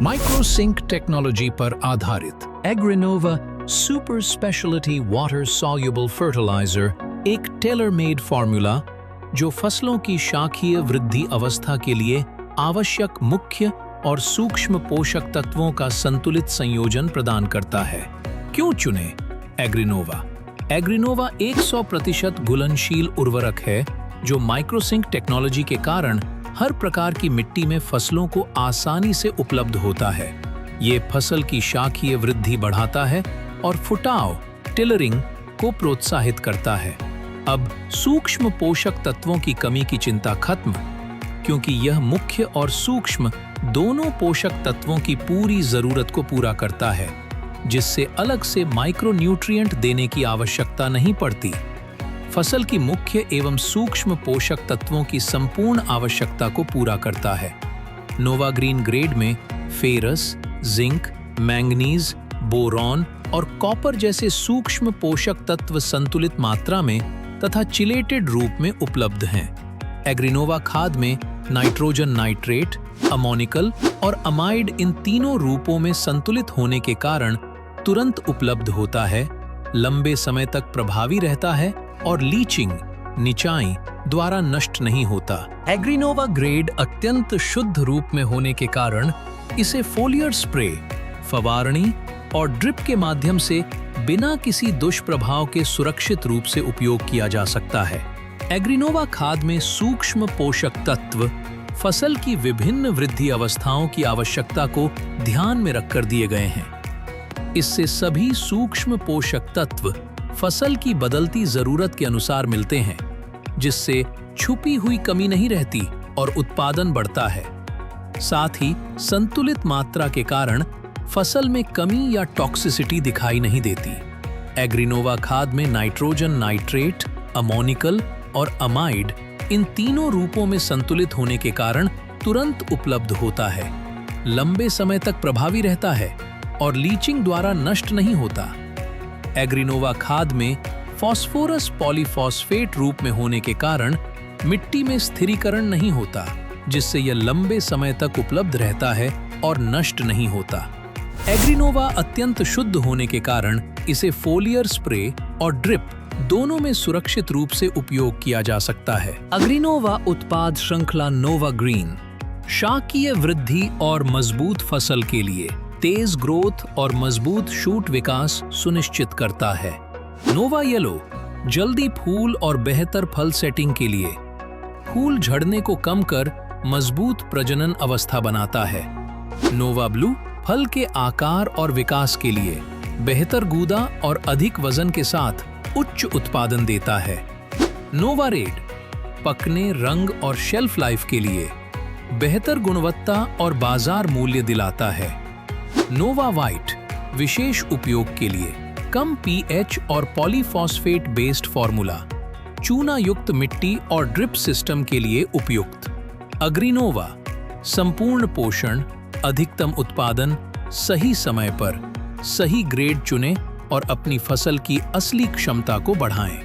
माइक्रोसिंक technology पर आधारित Agrinova super speciality water soluble fertilizer एक टेलर मेड फॉर्मूला जो फसलों की शाखीय वृद्धि अवस्था के लिए आवश्यक मुख्य और सूक्ष्म पोषक तत्वों का संतुलित संयोजन प्रदान करता है। क्यों चुने एग्रीनोवा? एग्रीनोवा 100% घुलनशील उर्वरक है जो माइक्रोसिंक टेक्नोलॉजी के कारण हर प्रकार की मिट्टी में फसलों को आसानी से उपलब्ध होता है। ये फसल की शाखीय वृद्धि बढ़ाता है और फुटाव टिलरिंग को प्रोत्साहित करता है। अब सूक्ष्म पोषक तत्वों की कमी की चिंता खत्म, क्योंकि यह मुख्य और सूक्ष्म दोनों पोषक तत्वों की पूरी जरूरत को पूरा करता है, जिससे अलग से माइक्रोन्यूट्रिएंट देने की आवश्यकता नहीं पड़ती। फसल की मुख्य एवं सूक्ष्म पोषक तत्वों की संपूर्ण आवश्यकता को पूरा करता है। नोवा ग्रीन ग्रेड में फेरस, जिंक, मैंगनीज, बोरॉन और कॉपर जैसे सूक्ष्म पोषक तत्व संतुलित मात्रा में तथा चिलेटेड रूप में उपलब्ध हैं। एग्रीनोवा खाद में नाइट्रोजन नाइट्रेट, अमोनिकल और अमाइड इन तीनों रूपों में संतुलित होने के कारण तुरंत उपलब्ध होता है, लंबे समय तक प्रभावी रहता है और लीचिंग निचाई द्वारा नष्ट नहीं होता। एग्रीनोवा ग्रेड अत्यंत शुद्ध रूप में होने के कारण इसे फोलियर स्प्रे, फवारणी और ड्रिप के माध्यम से बिना किसी दुष्प्रभाव के सुरक्षित रूप से उपयोग किया जा सकता है। एग्रीनोवा खाद में सूक्ष्म पोषक तत्व फसल की विभिन्न वृद्धि अवस्थाओं की आवश्यकता को ध्यान में रखकर दिए गए हैं। इससे सभी सूक्ष्म पोषक तत्व फसल की बदलती जरूरत के अनुसार मिलते हैं, जिससे छुपी हुई कमी नहीं रहती और उत्पादन बढ़ता है। साथ ही संतुलित मात्रा के कारण फसल में कमी या टॉक्सिसिटी दिखाई नहीं देती। एग्रीनोवा खाद में नाइट्रोजन नाइट्रेट, अमोनिकल और अमाइड इन तीनों रूपों में संतुलित होने के कारण तुरंत उपलब्ध होता है, लंबे समय तक प्रभावी रहता है और लीचिंग द्वारा नष्ट नहीं होता। एग्रीनोवा खाद में फास्फोरस पॉलीफॉस्फेट रूप में होने के कारण मिट्टी में स्थिरीकरण नहीं होता, जिससे यह लंबे समय तक उपलब्ध रहता है और नष्ट नहीं होता। एग्रीनोवा अत्यंत शुद्ध होने के कारण इसे फोलियर स्प्रे और ड्रिप दोनों में सुरक्षित रूप से उपयोग किया जा सकता है। एग्रीनोवा उत्पाद श्रृंखला नोवा ग्रीन शाकीय वृद्धि और मजबूत फसल के लिए तेज ग्रोथ और मजबूत शूट विकास सुनिश्चित करता है। नोवा येलो जल्दी फूल और बेहतर फल सेटिंग के लिए फूल झड़ने को कम कर मजबूत प्रजनन अवस्था बनाता है। नोवा ब्लू फल के आकार और विकास के लिए बेहतर गूदा और अधिक वजन के साथ उच्च उत्पादन देता है। नोवा रेड पकने, रंग और शेल्फ लाइफ के लिए बेहतर गुणवत्ता और बाजार मूल्य दिलाता है। नोवा व्हाइट विशेष उपयोग के लिए कम पीएच और पॉलीफॉस्फेट बेस्ड फॉर्मूला, चूना युक्त मिट्टी और ड्रिप सिस्टम के लिए उपयुक्त। एग्रीनोवा संपूर्ण पोषण, अधिकतम उत्पादन, सही समय पर सही ग्रेड चुनें और अपनी फसल की असली क्षमता को बढ़ाएं।